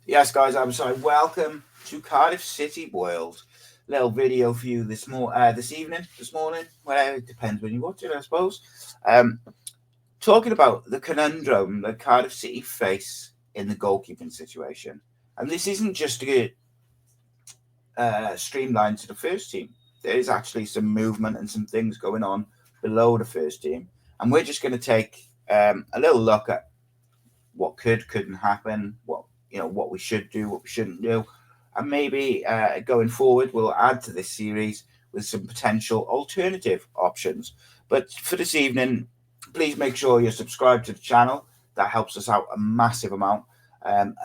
Yes, guys, I'm sorry. Welcome to Cardiff City World. Little video for you this morning, whatever. It depends when you watch it, I suppose. Talking about the conundrum that Cardiff City face in the goalkeeping situation, and this isn't just to get streamlined to the first team. There is actually some movement and some things going on below the first team, and we're just going to take a little look at what couldn't happen, what we should do, what we shouldn't do, and maybe going forward we'll add to this series with some potential alternative options. But for this evening, please make sure you're subscribed to the channel. That helps us out a massive amount.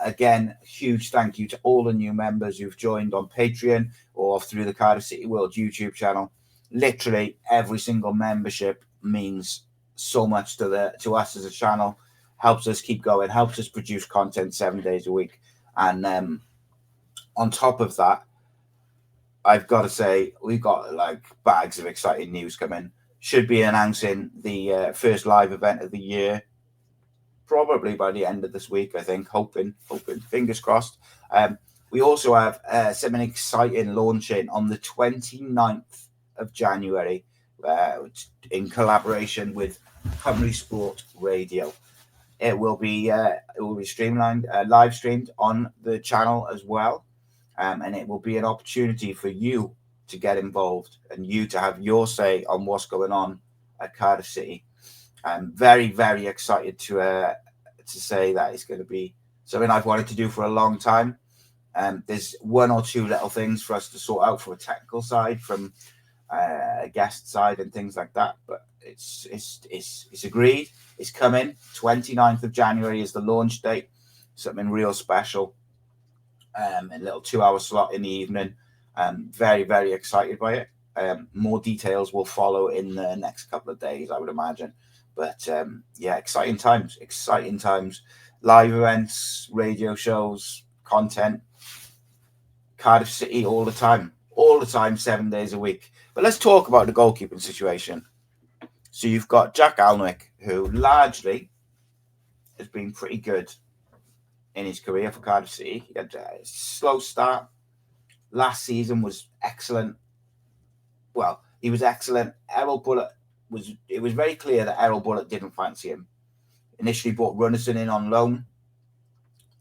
Again, huge thank you to all the new members who've joined on Patreon or through the Cardiff City World YouTube channel. Literally every single membership means so much to us as a channel. Helps us keep going, helps us produce content 7 days a week. And on top of that, I've got to say, we've got like bags of exciting news coming. Should be announcing the first live event of the year, probably by the end of this week, I think, hoping, fingers crossed. We also have something exciting launching on the 29th of January in collaboration with Cymru Sport Radio. It will be streamlined, live streamed on the channel as well, and it will be an opportunity for you to get involved and you to have your say on what's going on at Cardiff City. I'm very, very excited to say that it's going to be something I've wanted to do for a long time. There's one or two little things for us to sort out from a technical side, from a guest side and things like that, but it's agreed. It's coming. 29th of January is the launch date. Something real special. A little 2-hour slot in the evening. Very, very excited by it. More details will follow in the next couple of days, I would imagine. But yeah, exciting times. Live events, radio shows, content. Cardiff City all the time, 7 days a week. But let's talk about the goalkeeping situation. So you've got Jack Alnwick, who largely has been pretty good in his career for Cardiff City. He had a slow start. Last season was excellent. Well, he was excellent. It was very clear that Errol Bullock didn't fancy him. Initially brought Runnison in on loan.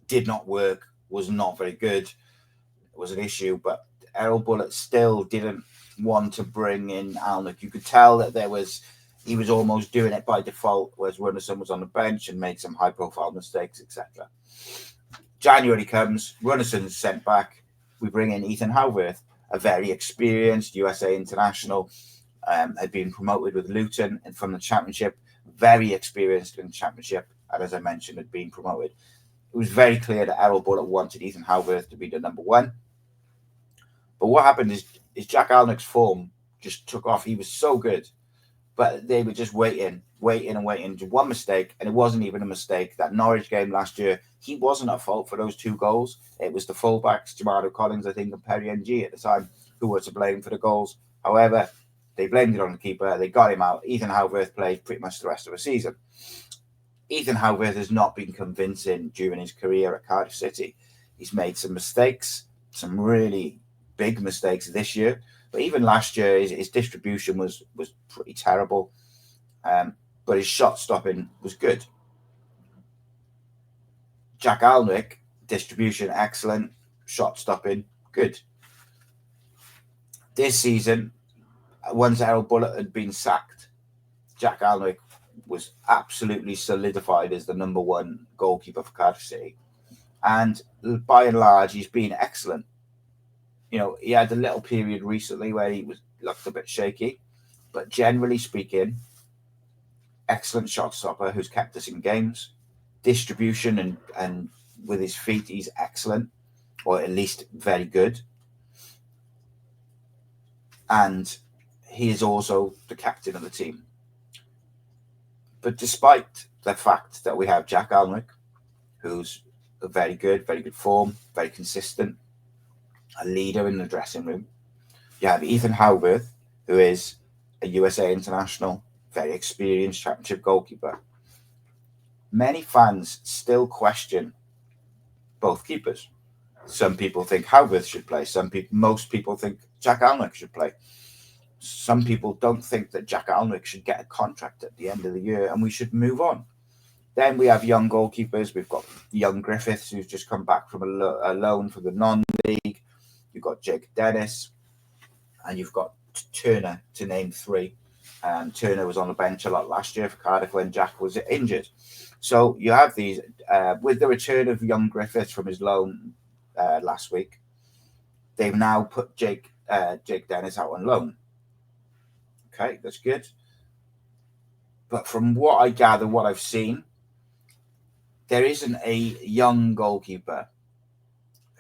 Did not work. Was not very good. It was an issue, but Errol Bullock still didn't want to bring in Alnwick. You could tell that he was almost doing it by default, whereas Runnison was on the bench and made some high-profile mistakes, etc. January comes, Runnison's sent back. We bring in Ethan Howarth, a very experienced USA international, had been promoted with Luton and from the Championship, very experienced in the Championship, and as I mentioned, had been promoted. It was very clear that Errol Bullock wanted Ethan Howarth to be the number one. But what happened is Jack Alnwick's form just took off. He was so good, but they were just waiting. One mistake, and it wasn't even a mistake. That Norwich game last year, he wasn't at fault for those 2 goals. It was the fullbacks, Jamado Collins, I think, and Perry NG at the time, who were to blame for the goals. However, they blamed it on the keeper. They got him out. Ethan Howarth played pretty much the rest of the season. Ethan Howarth has not been convincing during his career at Cardiff City. He's made some mistakes, some really big mistakes this year. But even last year, his distribution was pretty terrible. But his shot stopping was good. Jack Alnwick, distribution excellent, shot stopping good. This season, once Errol Bullock had been sacked, Jack Alnwick was absolutely solidified as the number one goalkeeper for Cardiff City. And by and large, he's been excellent. You know, he had a little period recently where he looked a bit shaky, but generally speaking, excellent shot stopper who's kept us in games. Distribution and with his feet, he's excellent, or at least very good. And he is also the captain of the team. But despite the fact that we have Jack Alnwick, who's a very good form, very consistent, a leader in the dressing room, you have Ethan Howarth, who is a USA international, very experienced championship goalkeeper. Many fans still question both keepers. Some people think Howard should play. Most people think Jack Alnwick should play. Some people don't think that Jack Alnwick should get a contract at the end of the year and we should move on. Then we have young goalkeepers. We've got young Griffiths, who's just come back from a loan from the non-league. You've got Jake Dennis, and you've got Turner, to name three. Turner was on the bench a lot last year for Cardiff when Jack was injured. So you have these, with the return of young Griffiths from his loan last week, they've now put Jake Dennis out on loan. Okay, that's good. But from what I gather, what I've seen, there isn't a young goalkeeper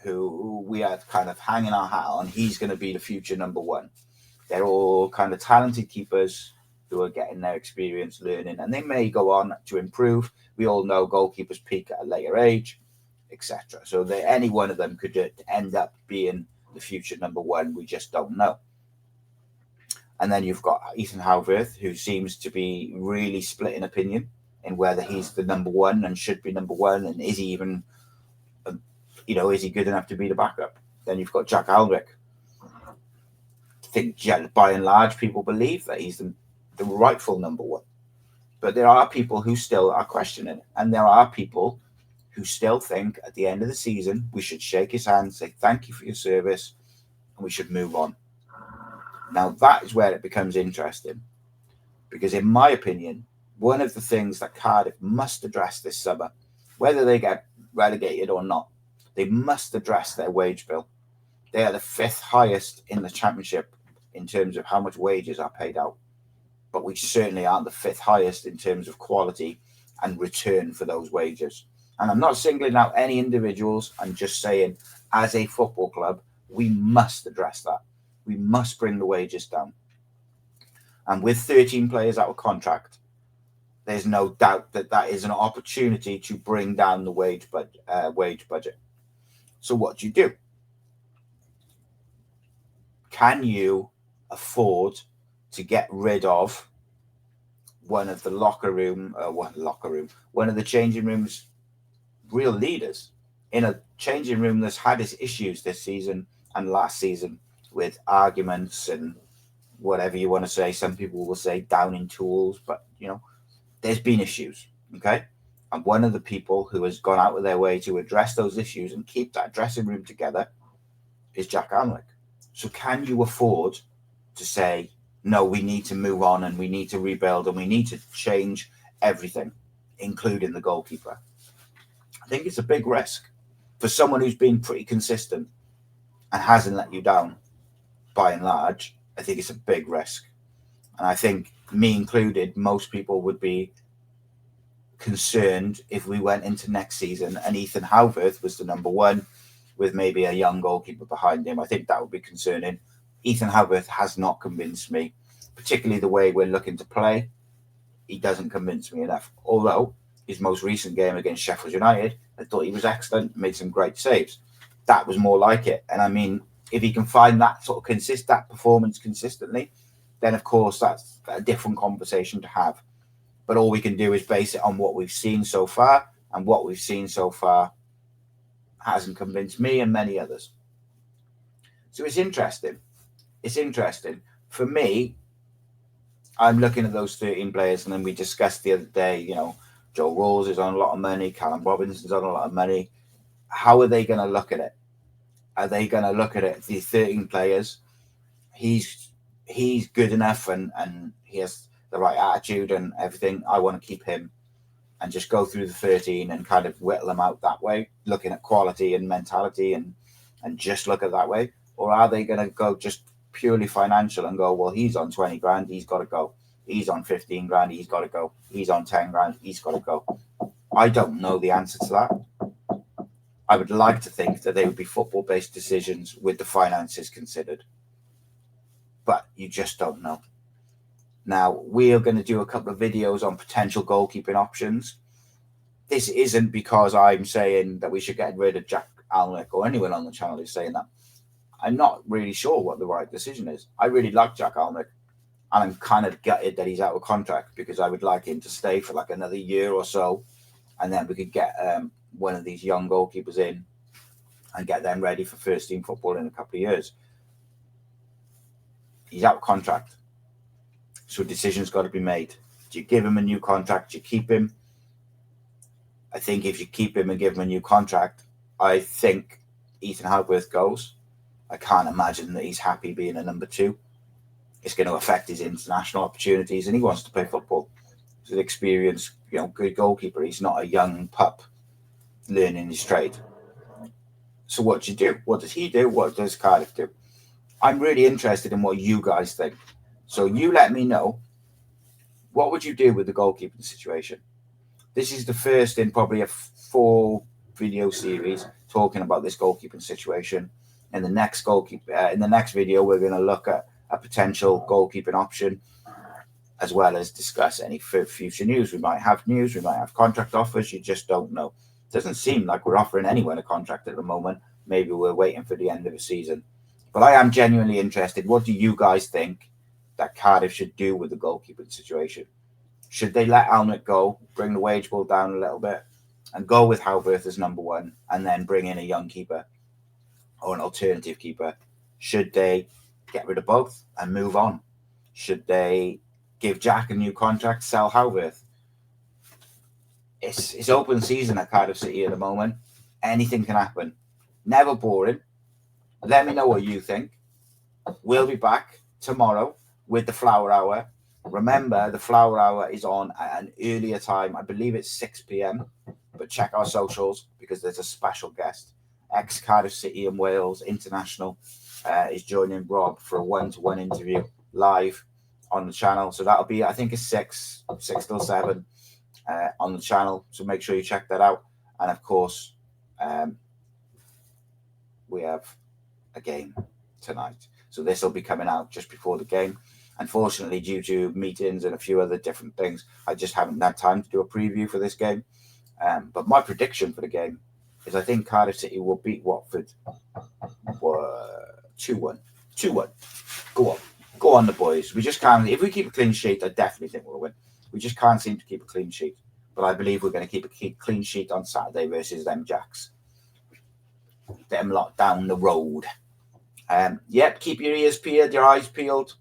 who we are kind of hanging our hat on. He's going to be the future number one. They're all kind of talented keepers who are getting their experience, learning, and they may go on to improve. We all know goalkeepers peak at a later age, etc. So any one of them could end up being the future number one. We just don't know. And then you've got Ethan Howard, who seems to be really split in opinion in whether he's the number one and should be number one, and is he even, is he good enough to be the backup? Then you've got Jack Alnwick. I think by and large people believe that he's the rightful number one, but there are people who still are questioning it, and there are people who still think at the end of the season we should shake his hand, say thank you for your service, and we should move on. Now that is where it becomes interesting, because in my opinion, one of the things that Cardiff must address this summer, whether they get relegated or not, they must address their wage bill. They are the 5th highest in the championship in terms of how much wages are paid out, but we certainly aren't the 5th highest in terms of quality and return for those wages. And I'm not singling out any individuals. I'm just saying, as a football club, we must address that. We must bring the wages down. And with 13 players out of contract, there's no doubt that is an opportunity to bring down the wage budget. So what do you do? Can you afford to get rid of one of the one of the changing room's real leaders, in a changing room that's had its issues this season and last season with arguments and whatever you want to say? Some people will say downing tools, but there's been issues, okay? And one of the people who has gone out of their way to address those issues and keep that dressing room together is Jack Alnwick. So can you afford to say, no, we need to move on and we need to rebuild and we need to change everything, including the goalkeeper? I think it's a big risk for someone who's been pretty consistent and hasn't let you down by and large. I think it's a big risk. And I think, me included, most people would be concerned if we went into next season and Ethan Howard was the number one with maybe a young goalkeeper behind him. I think that would be concerning. Ethan Howard has not convinced me, particularly the way we're looking to play. He doesn't convince me enough. Although his most recent game against Sheffield United, I thought he was excellent, made some great saves. That was more like it. And I mean, if he can find that sort of that performance consistently, then of course that's a different conversation to have. But all we can do is base it on what we've seen so far, and what we've seen so far hasn't convinced me and many others. So it's interesting. It's interesting. For me, I'm looking at those 13 players, and then we discussed the other day, Joe Rawls is on a lot of money, Callum Robinson's on a lot of money. How are they going to look at it? Are they going to look at it, the 13 players, he's good enough and he has the right attitude and everything, I want to keep him, and just go through the 13 and kind of whittle them out that way, looking at quality and mentality and just look at that way? Or are they going to go just purely financial and go, well, he's on 20 grand, he's got to go. He's on 15 grand, he's got to go. He's on 10 grand, he's got to go. I don't know the answer to that. I would like to think that they would be football-based decisions with the finances considered. But you just don't know. Now, we are going to do a couple of videos on potential goalkeeping options. This isn't because I'm saying that we should get rid of Jack Alnwick, or anyone on the channel is saying that. I'm not really sure what the right decision is. I really like Jack Alnwick. And I'm kind of gutted that he's out of contract, because I would like him to stay for like another year or so, and then we could get one of these young goalkeepers in and get them ready for first team football in a couple of years. He's out of contract, so a decision's got to be made. Do you give him a new contract? Do you keep him? I think if you keep him and give him a new contract, I think Ethan Halworth goes. I can't imagine that he's happy being a number 2. It's going to affect his international opportunities, and he wants to play football. He's an experienced, good goalkeeper. He's not a young pup learning his trade. So what do you do? What does he do? What does Cardiff do? I'm really interested in what you guys think. So you let me know, what would you do with the goalkeeping situation? This is the first in probably a 4 video series talking about this goalkeeping situation. In the next video, we're going to look at a potential goalkeeping option, as well as discuss any future news. We might have news, we might have contract offers, you just don't know. It doesn't seem like we're offering anyone a contract at the moment. Maybe we're waiting for the end of the season. But I am genuinely interested. What do you guys think that Cardiff should do with the goalkeeping situation? Should they let Alnwick go, bring the wage bill down a little bit, and go with Halworth as number 1, and then bring in a young keeper or an alternative keeper? Should they get rid of both and move on? Should they give Jack a new contract, sell Halworth? It's open season at Cardiff City at the moment. Anything can happen. Never boring. Let me know what you think. We'll be back tomorrow with the Flower Hour. Remember, the Flower Hour is on at an earlier time. I believe it's 6 p.m. But check our socials, because there's a special guest. Ex-Cardiff City and Wales international is joining Rob for a 1-to-1 interview live on the channel. So that'll be, I think it's 6 till 7 on the channel. So make sure you check that out. And of course, we have a game tonight. So this will be coming out just before the game. Unfortunately, due to meetings and a few other different things, I just haven't had time to do a preview for this game. But my prediction for the game is I think Cardiff City will beat Watford 2-1. 2-1. Go on, the boys. We just can't. If we keep a clean sheet, I definitely think we'll win. We just can't seem to keep a clean sheet. But I believe we're going to keep a clean sheet on Saturday versus them Jacks. Them lot down the road. Yep, keep your ears peeled, your eyes peeled.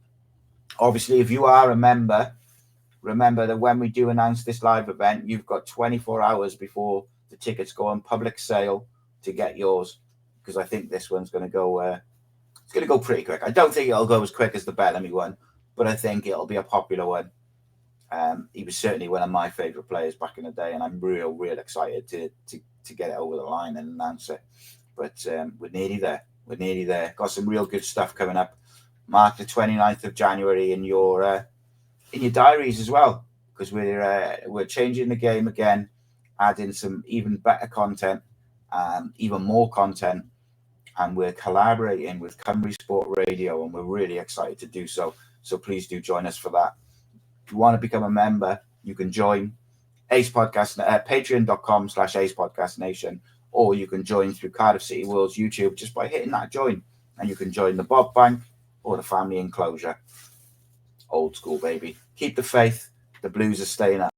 Obviously, if you are a member, remember that when we do announce this live event, you've got 24 hours before the tickets go on public sale to get yours, because I think this one's going to go. It's going to go pretty quick. I don't think it'll go as quick as the Bellamy one, but I think it'll be a popular one. He was certainly one of my favourite players back in the day, and I'm real excited to get it over the line and announce it. But we're nearly there. Got some real good stuff coming up. Mark the 29th of January in your diaries as well, because we're changing the game again, adding some even better content, even more content, and we're collaborating with Cymru Sport Radio, and we're really excited to do so. So please do join us for that. If you want to become a member, you can join patreon.com/AcePodcastNation, or you can join through Cardiff City World's YouTube just by hitting that join, and you can join the Bob Bank or the family enclosure. Old school, baby. Keep the faith. The Blues are staying up.